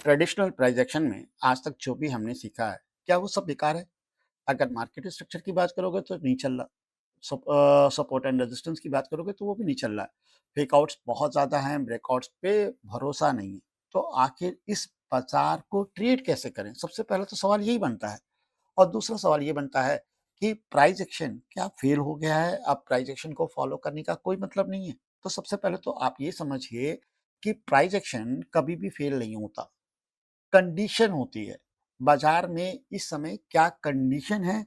Traditional price action में आज तक जो भी हमने सीखा है, क्या वो सब बेकार है? अगर मार्केट स्ट्रक्चर की बात करोगे तो नहीं चल रहा। सपोर्ट एंड रेजिस्टेंस की बात करोगे तो वो भी नहीं चल रहा है। फेकआउट्स बहुत ज़्यादा हैं, ब्रेकआउट्स पे भरोसा नहीं है। तो आखिर इस बाज़ार को ट्रेड कैसे करें? सबसे पहला तो सवाल यही बनता है। और दूसरा सवाल ये बनता है कि प्राइस एक्शन क्या फेल हो गया है? अब प्राइस एक्शन को फॉलो करने का कोई मतलब नहीं है। तो सबसे पहले तो आप ये समझिए कि प्राइस एक्शन कभी भी फेल नहीं होता। कंडीशन होती है। बाज़ार में इस समय क्या कंडीशन है,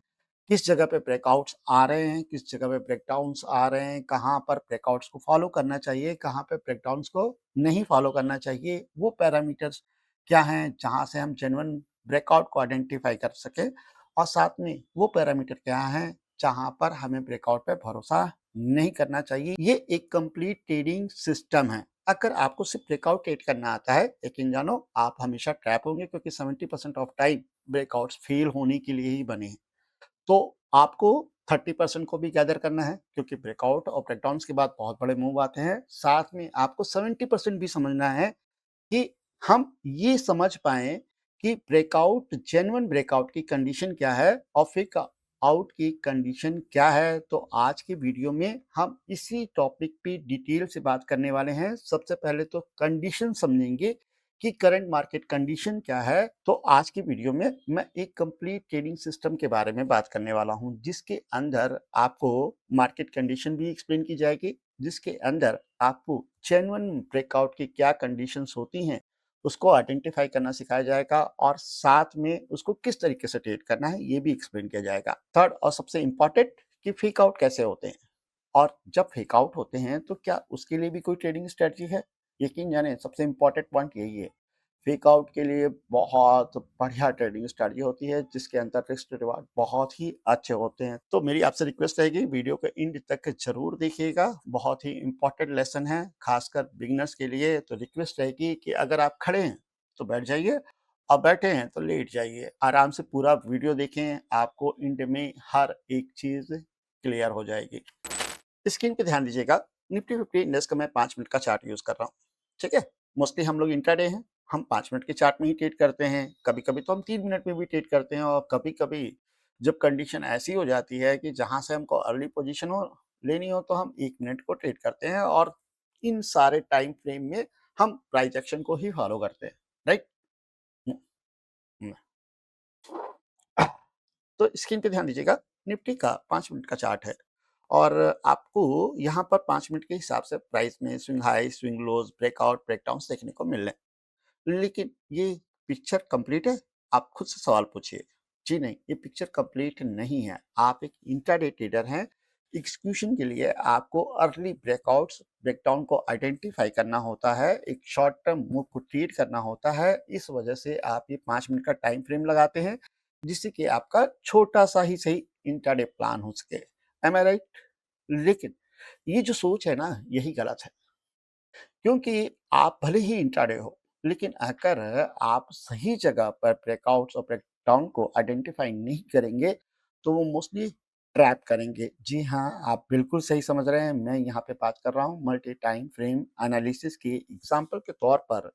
किस जगह पे ब्रेकआउट्स आ रहे हैं, किस जगह पे ब्रेकडाउन्स आ रहे हैं, कहाँ पर ब्रेकआउट्स को फ़ॉलो करना चाहिए, कहाँ पे ब्रेकडाउन्स को नहीं फ़ॉलो करना चाहिए, वो पैरामीटर्स क्या हैं, जहाँ से हम जेन्युइन ब्रेकआउट को आइडेंटिफ़ाई कर सकें और साथ में वो पैरामीटर क्या हैं, जहाँ पर हमें ब्रेकआउट पे भरोसा नहीं करना चाहिए। ये एक कंप्लीट ट्रेडिंग सिस्टम है। अगर आपको सिर्फ ब्रेकआउट ट्रेड करना आता है, यकीन जानो आप हमेशा ट्रैप होंगे क्योंकि 70% ऑफ टाइम ब्रेकआउट्स फेल होने के लिए ही बने हैं। तो आपको 30% को भी गैदर करना है क्योंकि ब्रेकआउट और ब्रेकडाउन्स के बाद बहुत बड़े मूव आते हैं। साथ में आपको 70% भी समझना है कि हम ये समझ पाएँ कि ब्रेकआउट जेन्युइन ब्रेकआउट की कंडीशन क्या है और फेक आउट की कंडीशन क्या है। तो आज की वीडियो में हम इसी टॉपिक पे डिटेल से बात करने वाले हैं। सबसे पहले तो कंडीशन समझेंगे कि करंट मार्केट कंडीशन क्या है। तो आज की वीडियो में मैं एक कंप्लीट ट्रेडिंग सिस्टम के बारे में बात करने वाला हूँ, जिसके अंदर आपको मार्केट कंडीशन भी एक्सप्लेन की जाएगी, जिसके अंदर आपको जेन्युइन ब्रेकआउट की क्या कंडीशंस होती हैं उसको आइडेंटिफाई करना सिखाया जाएगा और साथ में उसको किस तरीके से ट्रेड करना है ये भी एक्सप्लेन किया जाएगा। थर्ड और सबसे इंपॉर्टेंट कि फेक आउट कैसे होते हैं और जब फेक आउट होते हैं तो क्या उसके लिए भी कोई ट्रेडिंग स्ट्रेटजी है। यकीन जाने सबसे इंपॉर्टेंट पॉइंट यही है। फेक आउट के लिए बहुत बढ़िया ट्रेडिंग स्ट्रेटजी होती है जिसके अंदर रिस्क रिवार्ड बहुत ही अच्छे होते हैं। तो मेरी आपसे रिक्वेस्ट रहेगी वीडियो के एंड तक जरूर देखिएगा। बहुत ही इंपॉर्टेंट लेसन है खासकर बिगिनर्स के लिए। तो रिक्वेस्ट रहेगी कि अगर आप खड़े हैं तो बैठ जाइए और बैठे हैं तो लेट जाइए। आराम से पूरा वीडियो देखें, आपको एंड में हर एक चीज क्लियर हो जाएगी। स्क्रीन पे ध्यान दीजिएगा। निफ्टी 50 इंडेक्स का मैं 5 मिनट का चार्ट यूज कर रहा हूँ। ठीक है, मोस्टली हम लोग इंट्राडे हैं, हम 5 मिनट के चार्ट में ही ट्रेड करते हैं। कभी कभी तो हम 3 मिनट में भी ट्रेड करते हैं और कभी कभी जब कंडीशन ऐसी हो जाती है कि जहां से हमको अर्ली पोजीशन हो लेनी हो तो हम 1 मिनट को ट्रेड करते हैं और इन सारे टाइम फ्रेम में हम प्राइस एक्शन को ही फॉलो करते हैं। राइट। तो स्क्रीन पे ध्यान दीजिएगा। निफ्टी का 5 मिनट का चार्ट है और आपको यहाँ पर 5 मिनट के हिसाब से प्राइस में स्विंग हाई, स्विंग लोज, ब्रेकआउट, ब्रेकडाउन देखने को मिल रहे हैं। लेकिन ये पिक्चर कंप्लीट है? आप खुद से सवाल पूछिए। जी नहीं, ये पिक्चर कंप्लीट नहीं है। आप एक इंट्राडे ट्रेडर हैं। एग्जीक्यूशन के लिए आपको अर्ली ब्रेकआउट्स, ब्रेकडाउन को आइडेंटिफाई करना होता है, एक शॉर्ट टर्म मूव को ट्रेड करना होता है। इस वजह से आप ये 5 मिनट का टाइम फ्रेम लगाते हैं जिससे कि आपका छोटा सा ही सही इंट्राडे प्लान हो सके। एम आई राइट? लेकिन ये जो सोच है ना यही गलत है क्योंकि आप भले ही इंट्राडे हो लेकिन अगर आप सही जगह पर ब्रेकआउट्स और ब्रेकडाउन को आइडेंटिफाई नहीं करेंगे तो वो मोस्टली ट्रैप करेंगे। जी हाँ, आप बिल्कुल सही समझ रहे हैं। मैं यहाँ पे बात कर रहा हूँ मल्टी टाइम फ्रेम एनालिसिस की। एग्जांपल के तौर पर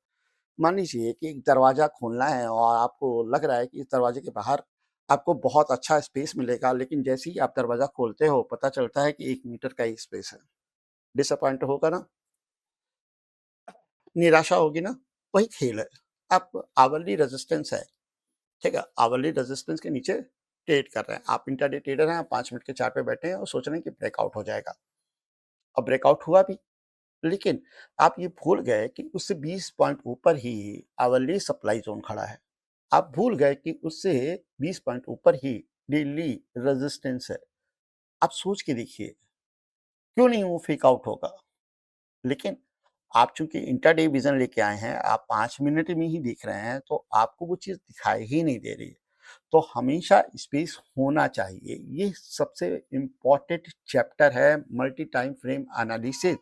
मान लीजिए कि एक दरवाजा खोलना है और आपको लग रहा है कि इस दरवाजे के बाहर आपको बहुत अच्छा स्पेस मिलेगा, लेकिन जैसे ही आप दरवाजा खोलते हो पता चलता है कि 1 मीटर का ही स्पेस है। डिसअपॉइंट होगा ना, निराशा होगी ना। वही खेल है। आप आवरली रेजिस्टेंस है, ठीक है, आवरली रेजिस्टेंस के नीचे ट्रेड कर रहे हैं। आप इंटरडे ट्रेडर हैं, आप 5 मिनट के चार्ट पे बैठे हैं और सोच रहे हैं कि ब्रेकआउट हो जाएगा और ब्रेकआउट हुआ भी। लेकिन आप ये भूल गए कि उससे 20 पॉइंट ऊपर ही आवरली सप्लाई जोन खड़ा है। आप भूल गए कि उससे 20 पॉइंट ऊपर ही डेली रेजिस्टेंस है। आप सोच के देखिए क्यों नहीं वो फेक आउट होगा। लेकिन आप चूंकि इंटरडे विजन लेके आए हैं, आप 5 मिनट में ही देख रहे हैं तो आपको वो चीज दिखाई ही नहीं दे रही है। तो हमेशा स्पेस होना चाहिए। ये सबसे इम्पोर्टेंट चैप्टर है मल्टी टाइम फ्रेम एनालिसिस।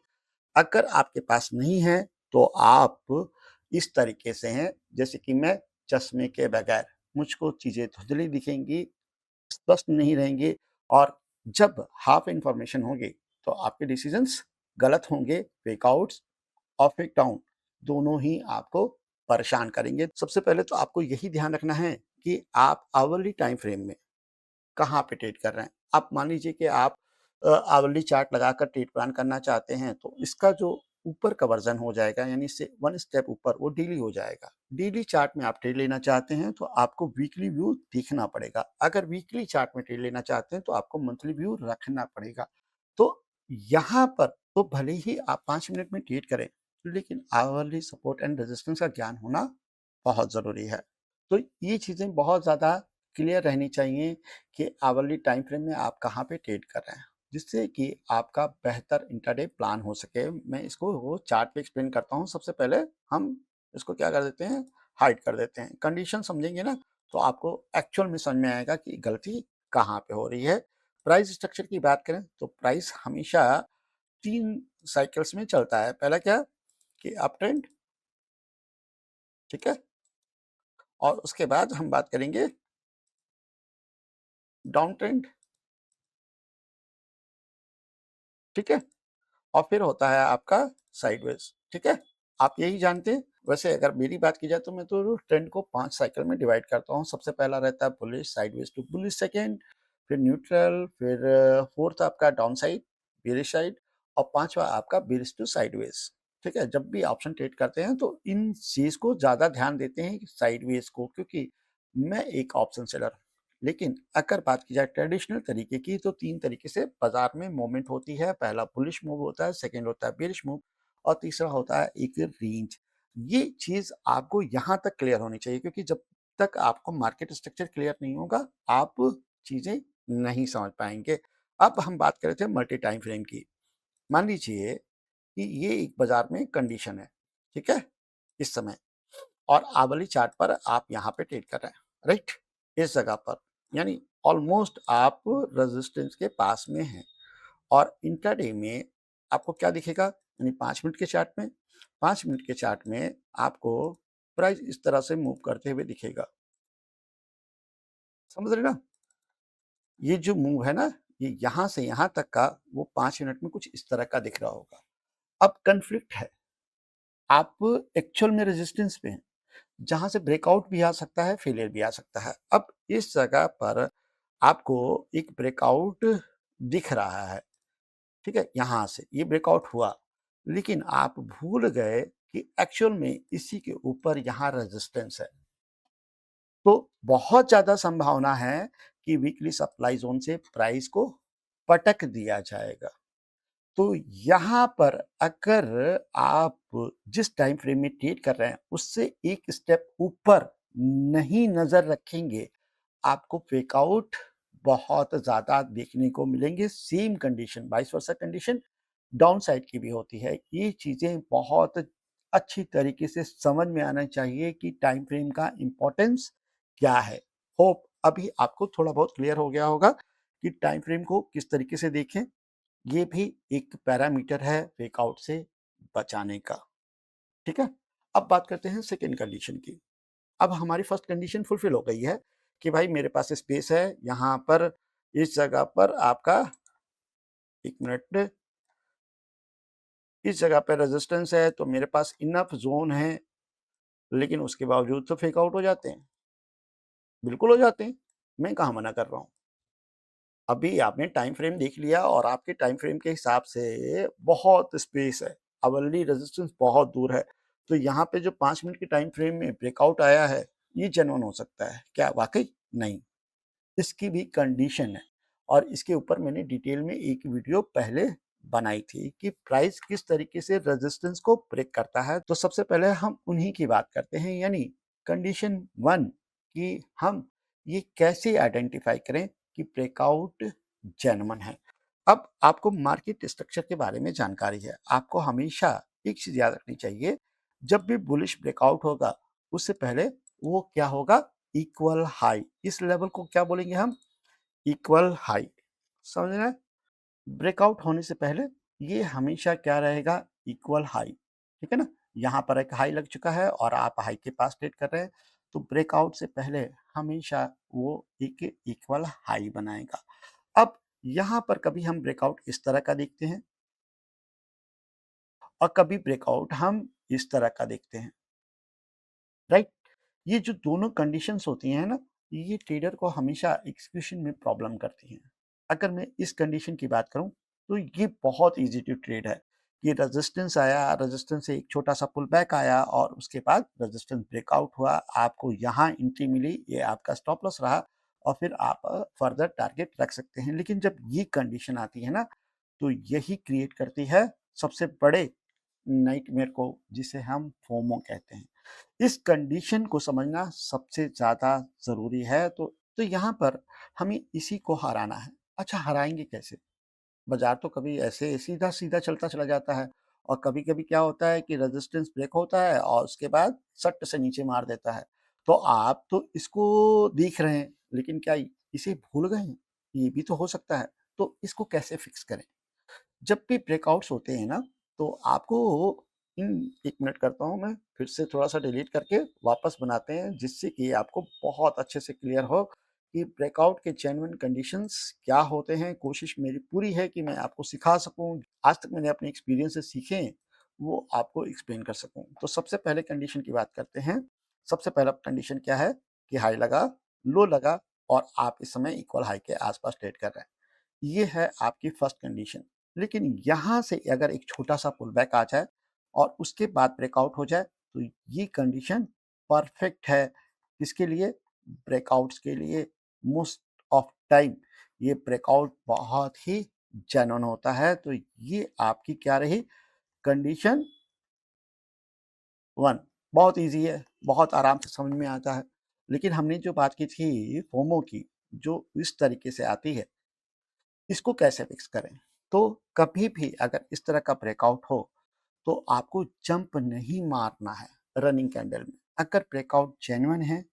अगर आपके पास नहीं है तो आप इस तरीके से हैं जैसे कि मैं चश्मे के बगैर, मुझको चीजें धुंधली दिखेंगी, स्पष्ट नहीं रहेंगे और जब हाफ इंफॉर्मेशन होगी तो आपके डिसीजंस गलत होंगे। फेकआउट्स और फेक डाउन दोनों ही आपको परेशान करेंगे। सबसे पहले तो आपको यही ध्यान रखना है कि आप आवरली टाइम फ्रेम में कहाँ पे ट्रेड कर रहे हैं। आप मान लीजिए कि आप आवरली चार्ट लगाकर ट्रेड प्लान करना चाहते हैं, तो इसका जो ऊपर का वर्ज़न हो जाएगा, यानी इससे 1 स्टेप ऊपर वो डेली हो जाएगा। डेली चार्ट में आप ट्रेड लेना चाहते हैं, तो आपको वीकली व्यू देखना पड़ेगा। अगर वीकली चार्ट में ट्रेड लेना चाहते हैं, तो आपको मंथली व्यू रखना पड़ेगा। तो यहाँ पर तो भले ही आप 5 मिनट में ट्रेड करें, लेकिन आवरली सपोर्ट एंड रेजिस्टेंस का ज्ञान होना बहुत ज़रूरी है। तो ये चीज़ें बहुत ज़्यादा क्लियर रहनी चाहिए कि आवरली टाइम फ्रेम में आप कहाँ पे ट्रेड कर रहे हैं, जिससे कि आपका बेहतर इंट्राडे प्लान हो सके। मैं इसको वो चार्ट पे एक्सप्लेन करता हूँ। सबसे पहले हम इसको क्या कर देते हैं, हाइड कर देते हैं। कंडीशन समझेंगे ना, तो आपको एक्चुअल में समझ में आएगा कि गलती कहाँ पे हो रही है। प्राइस स्ट्रक्चर की बात करें तो प्राइस हमेशा 3 साइकिल्स में चलता है। पहला क्या कि अप ट्रेंड, ठीक है? और उसके बाद हम बात करेंगे डाउन ट्रेंड, ठीक है? और फिर होता है आपका साइडवेज, ठीक है? आप यही जानते हैं। वैसे अगर मेरी बात की जाए तो मैं तो ट्रेंड को 5 साइकिल में डिवाइड करता हूँ। सबसे पहला रहता है bullish, sideways to bullish second, फिर न्यूट्रल, फिर 4th आपका डाउन साइड, बेयरिश साइड, और 5वां आपका बेयरिश टू साइडवेज, ठीक है? जब भी ऑप्शन ट्रेड करते हैं तो इन चीज़ को ज़्यादा ध्यान देते हैं कि साइडवेज को, क्योंकि मैं एक ऑप्शन सेलर हूँ। लेकिन अगर बात की जाए ट्रेडिशनल तरीके की, तो 3 तरीके से बाजार में मूवमेंट होती है। पहला बुलिश मूव होता है, सेकंड होता है बेयरिश मूव, और तीसरा होता है एक रेंज। ये चीज़ आपको यहाँ तक क्लियर होनी चाहिए, क्योंकि जब तक आपको मार्केट स्ट्रक्चर क्लियर नहीं होगा, आप चीज़ें नहीं समझ पाएँगे। अब हम बात कर रहे थे मल्टी टाइम फ्रेम की। मान लीजिए कि ये एक बाजार में कंडीशन है, ठीक है? इस समय, और आवली चार्ट पर आप यहाँ पे ट्रेड कर रहे हैं, राइट? इस जगह पर, यानी ऑलमोस्ट आप रेजिस्टेंस के पास में हैं, और इंट्राडे में आपको क्या दिखेगा, यानी 5 मिनट के चार्ट में, 5 मिनट के चार्ट में आपको प्राइस इस तरह से मूव करते हुए दिखेगा। समझ रहे ना? ये जो मूव है ना, ये यहाँ से यहाँ तक का वो 5 मिनट में कुछ इस तरह का दिख रहा होगा। अब कॉन्फ्लिक्ट है, आप एक्चुअल में रेजिस्टेंस पे हैं, जहाँ से ब्रेकआउट भी आ सकता है, फेलियर भी आ सकता है। अब इस जगह पर आपको एक ब्रेकआउट दिख रहा है, ठीक है? यहाँ से ये ब्रेकआउट हुआ, लेकिन आप भूल गए कि एक्चुअल में इसी के ऊपर यहाँ रेजिस्टेंस है। तो बहुत ज़्यादा संभावना है कि वीकली सप्लाई ज़ोन से प्राइस को पटक दिया जाएगा। तो यहाँ पर अगर आप जिस टाइम फ्रेम में ट्रेड कर रहे हैं, उससे एक स्टेप ऊपर नहीं नज़र रखेंगे, आपको फेकआउट बहुत ज़्यादा देखने को मिलेंगे। Same condition, vice versa condition down side की भी होती है। ये चीज़ें बहुत अच्छी तरीके से समझ में आना चाहिए कि टाइम फ्रेम का इम्पोर्टेंस क्या है। होप अभी आपको थोड़ा बहुत क्लियर हो गया होगा कि टाइम फ्रेम को किस तरीके से देखें। ये भी एक पैरामीटर है फेकआउट से बचाने का, ठीक है? अब बात करते हैं सेकंड कंडीशन की। अब हमारी फर्स्ट कंडीशन फुलफिल हो गई है कि भाई मेरे पास स्पेस है, यहाँ पर इस जगह पर आपका 1 मिनट, इस जगह पे रेजिस्टेंस है, तो मेरे पास इनफ ज़ोन है, लेकिन उसके बावजूद तो फेक आउट हो जाते हैं। बिल्कुल हो जाते हैं, मैं कहाँ मना कर रहा हूँ। अभी आपने टाइम फ्रेम देख लिया और आपके टाइम फ्रेम के हिसाब से बहुत स्पेस है, आवरली रेजिस्टेंस बहुत दूर है। तो यहाँ पे जो 5 मिनट के टाइम फ्रेम में ब्रेकआउट आया है, ये जेन्युइन हो सकता है। क्या वाक़ई? नहीं। इसकी भी कंडीशन है, और इसके ऊपर मैंने डिटेल में एक वीडियो पहले बनाई थी कि प्राइस किस तरीके से रेजिस्टेंस को ब्रेक करता है। तो सबसे पहले हम उन्हीं की बात करते हैं, यानी कंडीशन 1 कि हम ये कैसे आइडेंटिफाई करें कि ब्रेकआउट जेन्युइन है। अब आपको मार्केट स्ट्रक्चर के बारे में जानकारी है। आपको हमेशा एक चीज़ याद रखनी चाहिए, जब भी बुलिश ब्रेकआउट होगा, उससे पहले वो क्या होगा, इक्वल हाई। इस लेवल को क्या बोलेंगे हम, इक्वल हाई। समझ रहे हैं? ब्रेकआउट होने से पहले ये हमेशा क्या रहेगा, इक्वल हाई, ठीक है ना? यहाँ पर एक हाई लग चुका है और आप हाई के पास ट्रेड कर रहे हैं, तो ब्रेकआउट से पहले हमेशा वो एक इक्वल हाई बनाएगा। अब यहाँ पर कभी हम ब्रेकआउट इस तरह का देखते हैं, और कभी ब्रेकआउट हम इस तरह का देखते हैं। राइट? ये जो दोनों कंडीशंस होती हैं ना, ये ट्रेडर को हमेशा एग्जीक्यूशन में प्रॉब्लम करती हैं। अगर मैं इस कंडीशन की बात करूँ, तो ये बहुत ईज़ी टू ट्रेड है। ये रेजिस्टेंस आया, रेजिस्टेंस से एक छोटा-सा पुल बैक आया और उसके बाद रेजिस्टेंस ब्रेकआउट हुआ, आपको यहाँ एंट्री मिली, ये आपका स्टॉप लॉस रहा और फिर आप फर्दर टारगेट रख सकते हैं। लेकिन जब ये कंडीशन आती है ना, तो यही क्रिएट करती है सबसे बड़े नाइटमेयर को, जिसे हम फोमो कहते हैं। इस कंडीशन को समझना सबसे ज़्यादा ज़रूरी है। तो यहाँ पर हमें इसी को हराना है। अच्छा, हराएँगे कैसे? बाज़ार तो कभी ऐसे सीधा-सीधा चलता चला जाता है और कभी-कभी क्या होता है कि रेजिस्टेंस ब्रेक होता है और उसके बाद सट से नीचे मार देता है। तो आप तो इसको देख रहे हैं, लेकिन क्या इसे भूल गए हैं? ये भी तो हो सकता है। तो इसको कैसे फिक्स करें? जब भी ब्रेकआउट्स होते हैं ना, तो आपको इन 1 मिनट करता हूँ मैं, फिर से थोड़ा-सा डिलीट करके वापस बनाते हैं, जिससे कि आपको बहुत अच्छे से क्लियर हो कि ब्रेकआउट के जेन्युइन कंडीशंस क्या होते हैं। कोशिश मेरी पूरी है कि मैं आपको सिखा सकूँ, आज तक मैंने अपने एक्सपीरियंस से सीखे हैं, वो आपको एक्सप्लेन कर सकूँ। तो सबसे पहले कंडीशन की बात करते हैं। सबसे पहला कंडीशन क्या है कि हाई लगा, लो लगा और आप इस समय इक्वल हाई के आस-पास ट्रेड कर रहे हैं। ये है आपकी फर्स्ट कंडीशन। लेकिन यहाँ से अगर एक छोटा-सा पुलबैक आ जाए और उसके बाद ब्रेकआउट हो जाए, तो ये कंडीशन परफेक्ट है। किसके लिए? ब्रेकआउट्स के लिए। मोस्ट ऑफ टाइम ये ब्रेकआउट बहुत ही जेन्युइन होता है। तो ये आपकी क्या रही? कंडीशन 1। बहुत ईज़ी है, बहुत आराम से समझ में आता है। लेकिन हमने जो बात की थी फोमो की, जो इस तरीके से आती है, इसको कैसे फिक्स करें? तो कभी भी अगर इस तरह का ब्रेकआउट हो, तो आपको जंप नहीं मारना है रनिंग कैंडल में। अगर ब्रेकआउट जेन्युइन है,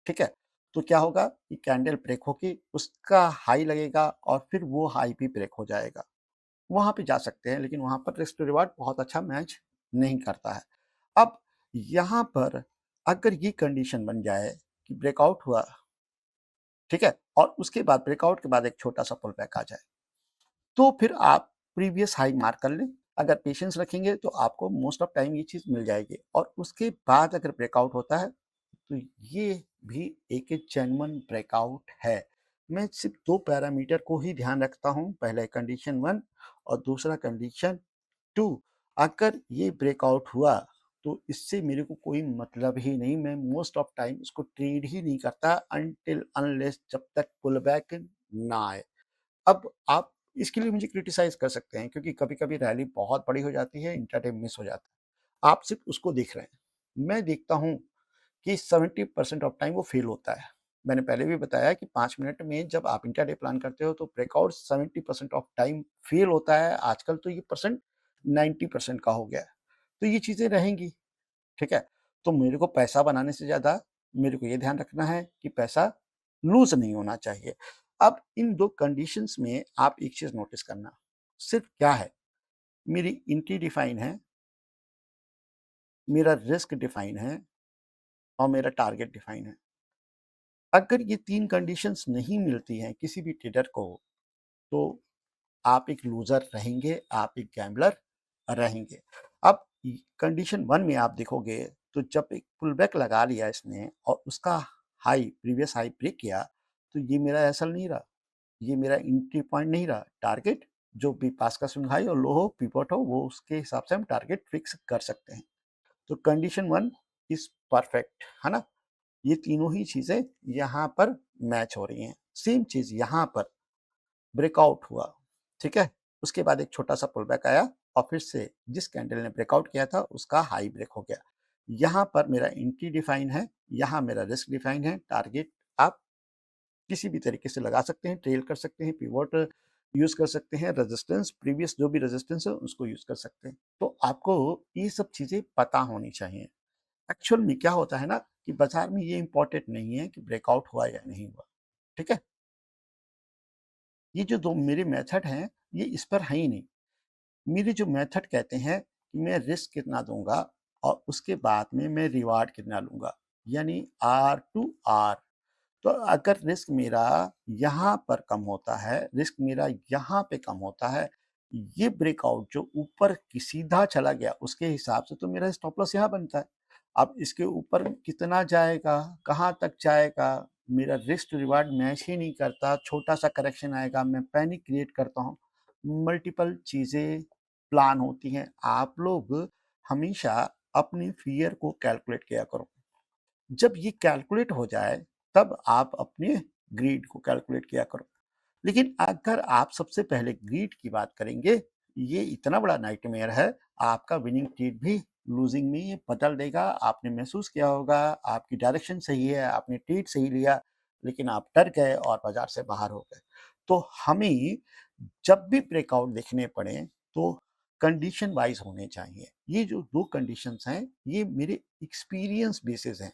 ठीक है? तो क्या होगा कि कैंडल ब्रेक होगी, उसका हाई लगेगा और फिर वो हाई भी ब्रेक हो जाएगा। वहाँ पे जा सकते हैं, लेकिन वहाँ पर रिस्क टू रिवार्ड बहुत अच्छा मैच नहीं करता है। अब यहाँ पर अगर ये कंडीशन बन जाए कि ब्रेकआउट हुआ, ठीक है? और उसके बाद ब्रेकआउट के बाद एक छोटा-सा पुल बैक आ जाए। तो फिर आप प्रीवियस हाई मार्क कर लें। अगर पेशेंस रखेंगे तो आपको मोस्ट ऑफ टाइम ये चीज़ मिल जाएगी और उसके बाद अगर ब्रेकआउट होता है, तो ये भी एक जेन्युइन ब्रेकआउट है। मैं सिर्फ़ 2 पैरामीटर को ही ध्यान रखता हूँ, पहले कंडीशन 1 और दूसरा कंडीशन 2। अगर ये ब्रेकआउट हुआ, तो इससे मेरे को कोई मतलब ही नहीं, मैं मोस्ट ऑफ टाइम इसको ट्रेड ही नहीं करता अनटिल अनलेस जब तक पुल बैक ना आए। अब आप इसके लिए मुझे क्रिटिसाइज़ कर सकते हैं क्योंकि कभी-कभी रैली बहुत बड़ी हो जाती है, इंट्राडे मिस हो जाता है। आप सिर्फ़ उसको देख रहे हैं। मैं देखता हूँ कि 70% ऑफ टाइम वो फ़ेल होता है। मैंने पहले भी बताया कि 5 मिनट में जब आप इंट्राडे प्लान करते हो तो ब्रेकआउट 70% ऑफ टाइम फ़ेल होता है। आजकल तो ये परसेंट 90% का हो गया है। तो ये चीज़ें रहेंगी, ठीक है? तो मेरे को पैसा बनाने से ज़्यादा मेरे को ये ध्यान रखना है कि पैसा लूज़ नहीं होना चाहिए। अब इन 2 कंडीशंस में आप एक चीज़ नोटिस करना, सिर्फ़ क्या है, मेरी एंट्री डिफाइन है, मेरा रिस्क डिफाइन है और मेरा टारगेट डिफाइन है। अगर ये 3 कंडीशंस नहीं मिलती हैं किसी भी ट्रेडर को, तो आप एक लूज़र रहेंगे, आप एक गैम्बलर रहेंगे। अब कंडीशन 1 में आप देखोगे तो जब एक पुलबैक लगा लिया इसने और उसका हाई प्रीवियस हाई ब्रेक किया, तो ये मेरा एसएल नहीं रहा, ये मेरा एंट्री पॉइंट नहीं रहा। टारगेट जो भी पास का स्विंग हाई और लो हो, पिवट हो, वो उसके हिसाब से हम टारगेट फिक्स कर सकते हैं। तो कंडीशन 1 इज़ परफेक्ट, है ना? ये तीनों ही चीज़ें यहाँ पर मैच हो रही हैं। सेम चीज़ यहाँ पर ब्रेकआउट हुआ, ठीक है? उसके बाद एक छोटा-सा पुलबैक आया और फिर से जिस कैंडल ने ब्रेकआउट किया था उसका हाई ब्रेक हो गया। यहाँ पर मेरा एंट्री डिफाइन है, यहाँ मेरा रिस्क डिफाइन है, टारगेट आप किसी भी तरीके से लगा सकते हैं, ट्रेल कर सकते हैं, पिवट यूज़ कर सकते हैं, रेजिस्टेंस प्रीवियस जो भी रेजिस्टेंस है उसको यूज़ कर सकते हैं। तो आपको ये सब चीज़ें पता होनी चाहिए। एक्चुअल में क्या होता है ना कि बाज़ार में ये इम्पोर्टेंट नहीं है कि ब्रेकआउट हुआ या नहीं हुआ, ठीक है? ये जो 2 मेरे मेथड हैं, ये इस पर है ही नहीं। मेरे जो मेथड कहते हैं कि मैं रिस्क कितना दूँगा और उसके बाद में मैं रिवार्ड कितना लूँगा, यानी आर टू आर। तो अगर रिस्क मेरा यहाँ पर कम होता है, रिस्क मेरा यहाँ पे कम होता है, ये ब्रेकआउट जो ऊपर की सीधा चला गया, उसके हिसाब से तो मेरा स्टॉप लॉस यहाँ बनता है। अब इसके ऊपर कितना जाएगा, कहाँ तक जाएगा, मेरा रिस्क टू रिवार्ड मैच ही नहीं करता, छोटा-सा करेक्शन आएगा, मैं पैनिक क्रिएट करता हूँ। मल्टीपल चीज़ें प्लान होती हैं। आप लोग हमेशा अपनी फ़ियर को कैलकुलेट किया करो। जब ये कैलकुलेट हो जाए, तब आप अपने ग्रीड को कैलकुलेट किया करो। लेकिन अगर आप सबसे पहले ग्रीड की बात करेंगे, ये इतना बड़ा नाइटमेयर है, आपका विनिंग ट्रेड भी लूजिंग में ये बदल देगा। आपने महसूस किया होगा, आपकी डायरेक्शन सही है, आपने ट्रेड सही लिया, लेकिन आप डर गए और बाजार से बाहर हो गए। तो हमें जब भी ब्रेकआउट देखने पड़े, तो कंडीशन वाइज होने चाहिए। ये जो 2 कंडीशंस हैं, ये मेरे एक्सपीरियंस बेसिस हैं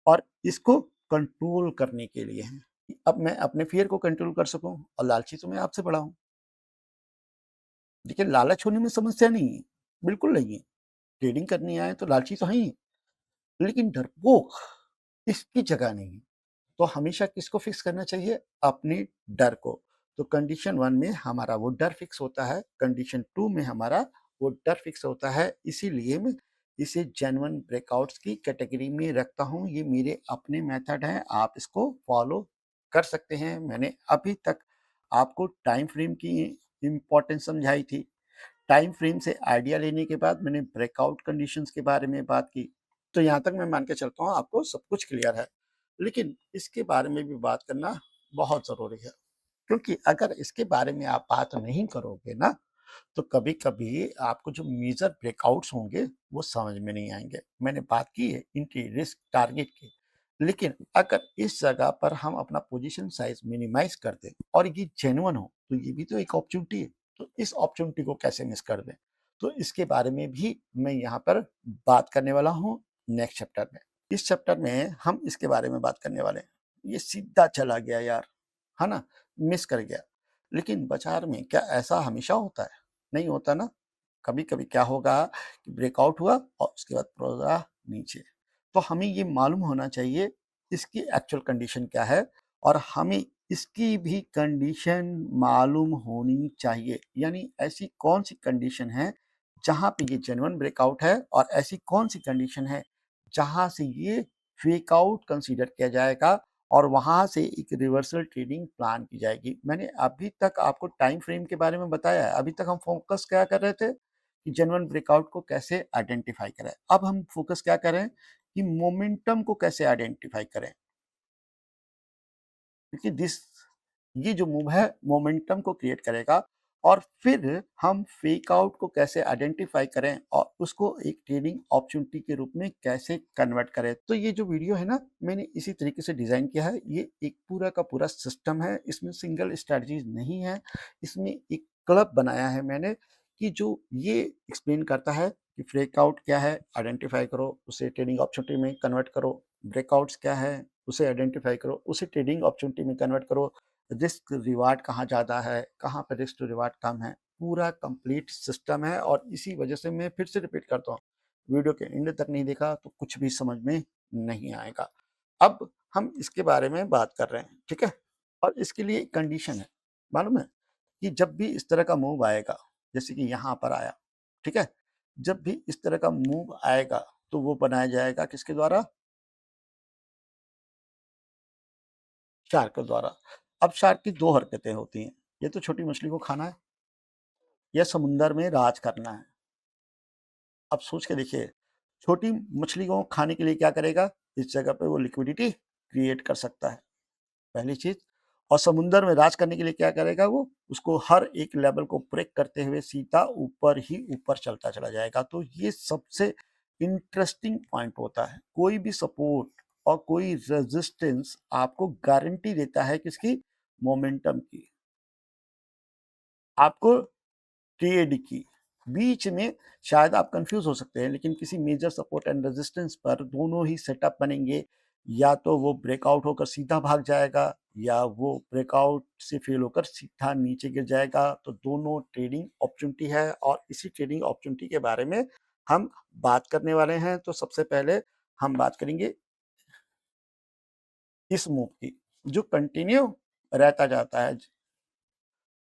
और इसको कंट्रोल करने के लिए हैं। अब मैं अपने फ़ियर को कंट्रोल कर सकूँ, और लालची तो मैं आपसे बड़ा हूँ। देखिए, लालच होने में समस्या नहीं है, बिल्कुल नहीं है। ट्रेडिंग करने आए तो लालची तो हैं ही, लेकिन डरपोक इसकी जगह नहीं है। तो हमेशा किसको फिक्स करना चाहिए? अपने डर को। तो कंडीशन 1 में हमारा वो डर फिक्स होता है, कंडीशन 2 में हमारा वो डर फिक्स होता है। इसीलिए मैं इसे जेन्युइन ब्रेकआउट्स की कैटेगरी में रखता हूँ। ये मेरे अपने मेथड हैं, आप इसको फॉलो कर सकते हैं। मैंने अभी तक आपको टाइम फ्रेम की इम्पोर्टेंस समझाई थी। टाइम फ्रेम से आइडिया लेने के बाद मैंने ब्रेकआउट कंडीशंस के बारे में बात की। तो यहाँ तक मैं मान के चलता हूँ आपको सब कुछ क्लियर है। लेकिन इसके बारे में भी बात करना बहुत ज़रूरी है, क्योंकि अगर इसके बारे में आप बात नहीं करोगे ना, तो कभी-कभी आपको जो मेजर ब्रेकआउट्स होंगे, वो समझ में नहीं आएँगे। मैंने बात की है इनकी रिस्क टारगेट की, लेकिन अगर इस जगह पर हम अपना पोजीशन साइज़ मिनिमाइज़ कर दें और ये जेन्युइन हो, तो ये भी तो एक अपॉर्च्युनिटी है। तो इस अपॉर्च्युनिटी को कैसे मिस कर दें? तो इसके बारे में भी मैं यहाँ पर बात करने वाला हूँ नेक्स्ट चैप्टर में। इस चैप्टर में हम इसके बारे में बात करने वाले हैं। ये सीधा चला गया यार, है ना? मिस कर गया। लेकिन बाज़ार में क्या ऐसा हमेशा होता है? नहीं होता ना। कभी-कभी क्या होगा कि ब्रेकआउट हुआ और उसके बाद पूरा नीचे। तो हमें ये मालूम होना चाहिए इसकी एक्चुअल कंडीशन क्या है, और हमें इसकी भी कंडीशन मालूम होनी चाहिए। यानी ऐसी कौन-सी कंडीशन है जहाँ पे ये जेन्युइन ब्रेकआउट है, और ऐसी कौन-सी कंडीशन है जहाँ से ये फेक आउट कंसीडर किया जाएगा और वहाँ से एक रिवर्सल ट्रेडिंग प्लान की जाएगी। मैंने अभी तक आपको टाइम फ्रेम के बारे में बताया है। अभी तक हम फोकस क्या कर रहे थे कि जेन्युइन ब्रेकआउट को कैसे आइडेंटिफाई करें। अब हम फोकस क्या करें कि मोमेंटम को कैसे आइडेंटिफाई करें, क्योंकि दिस ये जो मूव है मोमेंटम को क्रिएट करेगा, और फिर हम फेक आउट को कैसे आइडेंटिफाई करें और उसको एक ट्रेडिंग अपॉर्चुनिटी के रूप में कैसे कन्वर्ट करें। तो ये जो वीडियो है ना, मैंने इसी तरीके से डिज़ाइन किया है। ये एक पूरा का पूरा सिस्टम है, इसमें सिंगल स्ट्रैटेजीज नहीं है। इसमें एक क्लब बनाया है मैंने कि जो ये एक्सप्लेन करता है कि फेक आउट क्या है, आइडेंटिफाई करो, उसे ट्रेडिंग अपॉर्चुनिटी में कन्वर्ट करो। ब्रेकआउट्स क्या है, उसे आइडेंटिफाई करो, उसे ट्रेडिंग अपॉर्चुनिटी में कन्वर्ट करो। रिस्क रिवार्ड कहाँ ज़्यादा है, कहाँ पे रिस्क टू रिवार्ड कम है, पूरा कंप्लीट सिस्टम है। और इसी वजह से मैं फिर से रिपीट करता हूँ, वीडियो के एंड तक नहीं देखा तो कुछ भी समझ में नहीं आएगा। अब हम इसके बारे में बात कर रहे हैं, ठीक है? और इसके लिए एक कंडीशन है, मालूम है? कि जब भी इस तरह का मूव आएगा, जैसे कि यहाँ पर आया, ठीक है? जब भी इस तरह का मूव आएगा, तो वो बनाया जाएगा किसके द्वारा? शार्क के द्वारा। अब शार्क की 2 हरकतें होती हैं, या तो छोटी मछली को खाना है या समुंदर में राज करना है। अब सोच के देखिए, छोटी मछली को खाने के लिए क्या करेगा? इस जगह पे वो लिक्विडिटी क्रिएट कर सकता है, पहली चीज़। और समुंदर में राज करने के लिए क्या करेगा वो? उसको हर एक लेवल को ब्रेक करते हुए सीधा ऊपर ही ऊपर चलता चला जाएगा। तो ये सबसे इंटरेस्टिंग पॉइंट होता है। कोई भी सपोर्ट और कोई रेजिस्टेंस आपको गारंटी देता है किसकी? मोमेंटम की। आपको ट्रेड की। बीच में शायद आप कंफ्यूज हो सकते हैं, लेकिन किसी मेजर सपोर्ट एंड रेजिस्टेंस पर दोनों ही सेटअप बनेंगे। या तो वो ब्रेकआउट होकर सीधा भाग जाएगा, या वो ब्रेकआउट से फेल होकर सीधा नीचे गिर जाएगा। तो दोनों ट्रेडिंग अपॉर्चुनिटी है, और इसी ट्रेडिंग अपॉर्चुनिटी के बारे में हम बात करने वाले हैं। तो सबसे पहले हम बात करेंगे इस मूव की, जो कंटिन्यू रहता जाता है,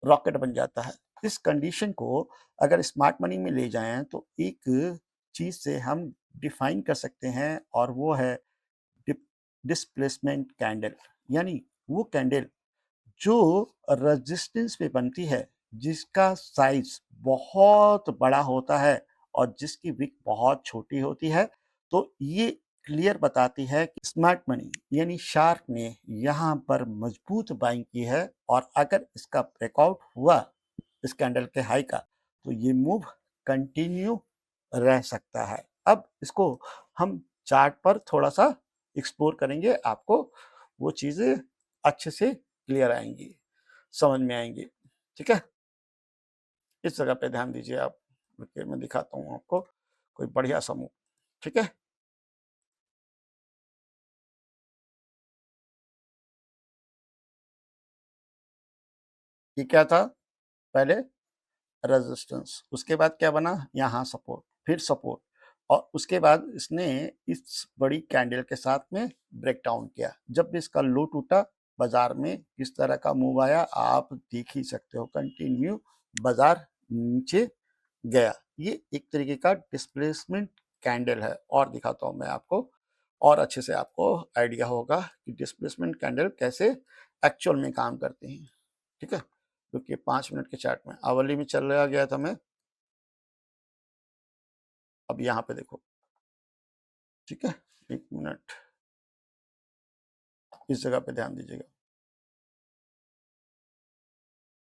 रॉकेट बन जाता है। इस कंडीशन को अगर स्मार्ट मनी में ले जाएँ, तो एक चीज़ से हम डिफाइन कर सकते हैं और वो है डिस्प्लेसमेंट कैंडल, यानी वो कैंडल जो रेजिस्टेंस पे बनती है, जिसका साइज बहुत बड़ा होता है और जिसकी विक बहुत छोटी होती है। तो ये क्लियर बताती है कि स्मार्ट मनी यानी शार्क ने यहाँ पर मजबूत बाइंग की है और अगर इसका ब्रेकआउट हुआ इस कैंडल के हाई का, तो ये मूव कंटिन्यू रह सकता है। अब इसको हम चार्ट पर थोड़ा सा एक्सप्लोर करेंगे, आपको वो चीज़ें अच्छे से क्लियर आएंगी, समझ में आएंगी। ठीक है, इस जगह पे ध्यान दीजिए आप। रुकिए मैं दिखाता हूँ आपको कोई बढ़िया सा मूव। ठीक है, ये क्या था? पहले रेजिस्टेंस, उसके बाद क्या बना? यहाँ सपोर्ट, फिर सपोर्ट, और उसके बाद इसने इस बड़ी कैंडल के साथ में ब्रेक डाउन किया। जब भी इसका लो टूटा, बाजार में किस तरह का मूव आया आप देख ही सकते हो। कंटिन्यू बाजार नीचे गया। ये एक तरीके का डिस्प्लेसमेंट कैंडल है। और दिखाता हूँ मैं आपको, और अच्छे से आपको आइडिया होगा कि डिस्प्लेसमेंट कैंडल कैसे एक्चुअल में काम करते हैं। ठीक है, क्योंकि 5 मिनट के चार्ट में आवली में चल रहा गया था मैं। अब यहाँ पे देखो। ठीक है, 1 मिनट, इस जगह पे ध्यान दीजिएगा।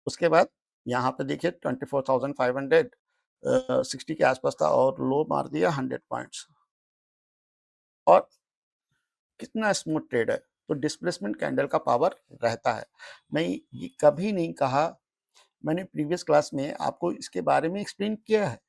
उसके बाद यहाँ पे देखिए 24,560 के आसपास था और लो मार दिया 100 पॉइंट्स। और कितना स्मूथ ट्रेड है। तो डिस्प्लेसमेंट कैंडल का पावर रहता है। मैं ये कभी नहीं कहा, मैंने प्रीवियस क्लास में आपको इसके बारे में एक्सप्लेन किया है।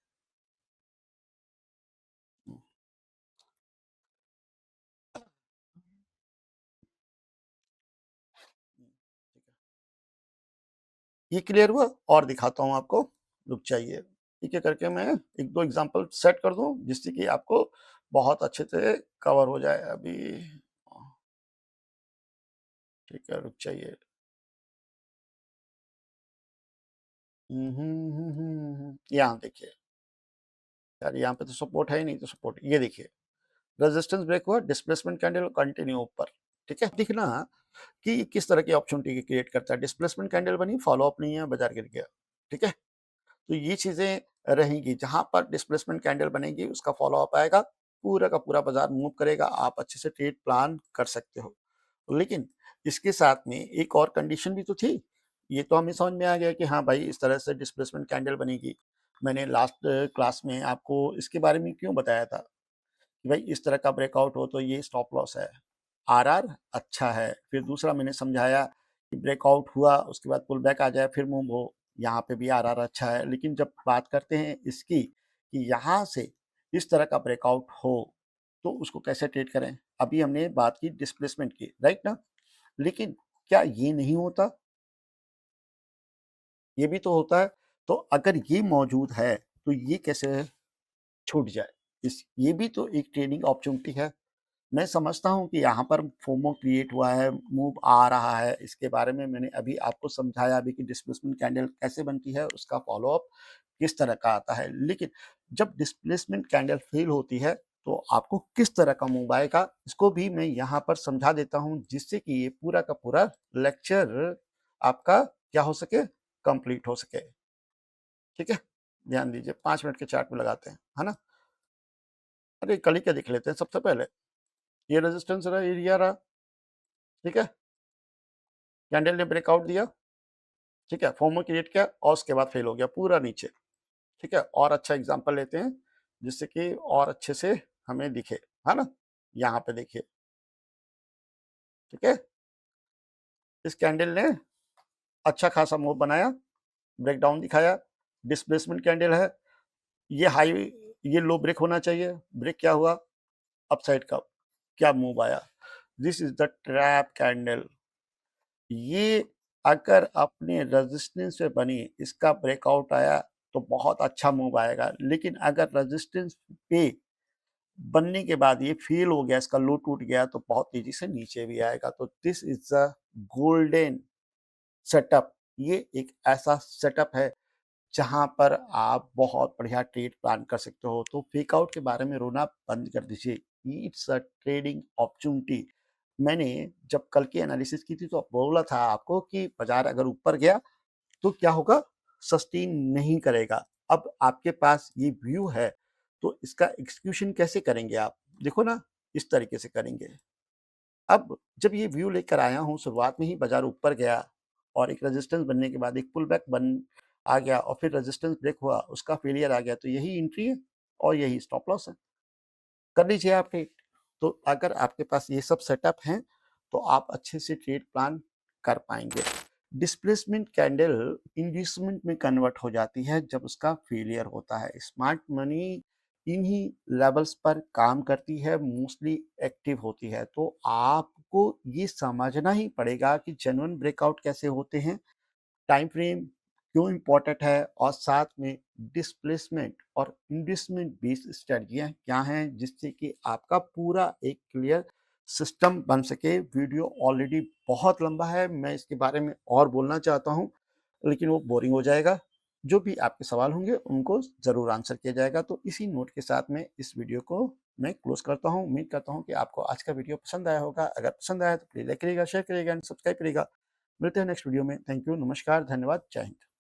ये क्लियर हुआ? और दिखाता हूँ आपको, रुक चाहिए। ठीक है, करके मैं एक दो एग्जांपल सेट कर दूं जिससे कि आपको बहुत अच्छे से कवर हो जाए। अभी ठीक है, रुक चाहिए। यहाँ देखिए यार, यहाँ पे तो सपोर्ट है ही नहीं, तो सपोर्ट ये देखिए, रेजिस्टेंस ब्रेक हुआ, डिस्प्लेसमेंट कैंडल कंटिन्यू ऊपर। ठीक है, दिखना कि किस तरह की अपॉर्चुनिटी क्रिएट करता है। डिस्प्लेसमेंट कैंडल बनी, फॉलो अप नहीं है, बाजार गिर गया। ठीक है, तो ये चीजें रहेंगी। जहां पर डिस्प्लेसमेंट कैंडल बनेगी उसका फॉलो अप आएगा, पूरा का पूरा बाजार मूव करेगा, आप अच्छे से ट्रेड प्लान कर सकते हो। लेकिन इसके साथ में एक और कंडीशन भी तो थी। ये तो हमें समझ में आ गया कि हाँ भाई, इस तरह से डिस्प्लेसमेंट कैंडल बनेगी। मैंने लास्ट क्लास में आपको इसके बारे में क्यों बताया था कि भाई इस तरह का ब्रेकआउट हो तो ये स्टॉप लॉस है, आरआर अच्छा है। फिर दूसरा मैंने समझाया कि ब्रेकआउट हुआ उसके बाद पुल बैक आ जाए फिर मूव हो, यहाँ पे भी आरआर अच्छा है। लेकिन जब बात करते हैं इसकी कि यहाँ से इस तरह का ब्रेकआउट हो तो उसको कैसे ट्रेड करें, अभी हमने बात की डिस्प्लेसमेंट की, राइट ना? लेकिन क्या ये नहीं होता? ये भी तो होता है। तो अगर ये मौजूद है तो ये कैसे छूट जाए? इस ये भी तो एक ट्रेडिंग अपॉर्चुनिटी है। मैं समझता हूँ कि यहाँ पर फोमो क्रिएट हुआ है, मूव आ रहा है, इसके बारे में मैंने अभी आपको समझाया भी कि डिस्प्लेसमेंट कैंडल कैसे बनती है, उसका फॉलो अप किस तरह का आता है। लेकिन जब डिस्प्लेसमेंट कैंडल फेल होती है तो आपको किस तरह का मूव आएगा, इसको भी मैं यहाँ पर समझा देता हूँ, जिससे कि ये पूरा का पूरा लेक्चर आपका क्या हो सके, कंप्लीट हो सके। ठीक है, ध्यान दीजिए, 5 मिनट के चार्ट में लगाते हैं, है ना? अरे कल ही क्या देख लेते हैं सबसे पहले। ये रेजिस्टेंस रहा, एरिया रहा। ठीक है, कैंडल ने ब्रेकआउट दिया। ठीक है, फोमो क्रिएट किया और उसके बाद फेल हो गया पूरा नीचे। ठीक है, और अच्छा एग्जांपल लेते हैं जिससे कि और अच्छे से हमें दिखे, है ना? यहाँ पे देखिए। ठीक है, इस कैंडल ने अच्छा खासा मूव बनाया, ब्रेकडाउन दिखाया, डिस्प्लेसमेंट कैंडल है। ये हाई, ये लो ब्रेक होना चाहिए। ब्रेक क्या हुआ? अपसाइड का। क्या मूव आया? This is the trap candle. ये अगर अपने रेजिस्टेंस पे बनी, इसका ब्रेकआउट आया तो बहुत अच्छा मूव आएगा। लेकिन अगर रेजिस्टेंस पे बनने के बाद ये फेल हो गया, इसका लो टूट गया, तो बहुत तेजी से नीचे भी आएगा। तो this is a golden setup. ये एक ऐसा सेटअप है जहाँ पर आप बहुत बढ़िया ट्रेड प्लान कर सकते हो। तो फेक आउट के बारे में रोना बंद कर दीजिए। It's a trading opportunity. मैंने जब कल की एनालिसिस की थी तो बोला था आपको कि बाजार अगर ऊपर गया तो क्या होगा, सस्टेन नहीं करेगा। अब आपके पास ये व्यू है तो इसका एग्जीक्यूशन कैसे करेंगे आप? देखो ना, इस तरीके से करेंगे। अब जब ये व्यू लेकर आया हूँ, शुरुआत में ही बाजार ऊपर गया और एक रेजिस्टेंस बनने के बाद एक पुल बैक बन आ गया और फिर रेजिस्टेंस ब्रेक हुआ, उसका फेलियर आ गया, तो यही एंट्री है और यही स्टॉप लॉस है। कर लीजिए आप ट्रेड। तो अगर आपके पास ये सब सेटअप हैं तो आप अच्छे से ट्रेड प्लान कर पाएंगे। डिस्प्लेसमेंट कैंडल इंड्यूसमेंट में कन्वर्ट हो जाती है जब उसका फेलियर होता है। स्मार्ट मनी इन्हीं लेवल्स पर काम करती है, मोस्टली एक्टिव होती है। तो आपको ये समझना ही पड़ेगा कि जेन्युइन ब्रेकआउट कैसे होते हैं, टाइम फ्रेम क्यों इम्पोर्टेंट है और साथ में डिस्प्लेसमेंट और इन्वेस्टमेंट बेस्ड स्ट्रेटजियाँ क्या हैं, जिससे कि आपका पूरा एक क्लियर सिस्टम बन सके। वीडियो ऑलरेडी बहुत लंबा है, मैं इसके बारे में और बोलना चाहता हूँ लेकिन वो बोरिंग हो जाएगा। जो भी आपके सवाल होंगे उनको ज़रूर आंसर किया जाएगा। तो इसी नोट के साथ में इस वीडियो को मैं क्लोज करता हूँ। उम्मीद करता हूँ कि आपको आज का वीडियो पसंद आया होगा। अगर पसंद आया तो प्लीज़ लाइक करिएगा, शेयर करिएगा एंड सब्सक्राइब करिएगा। मिलते हैं नेक्स्ट वीडियो में। थैंक यू, नमस्कार, धन्यवाद, जय हिंद।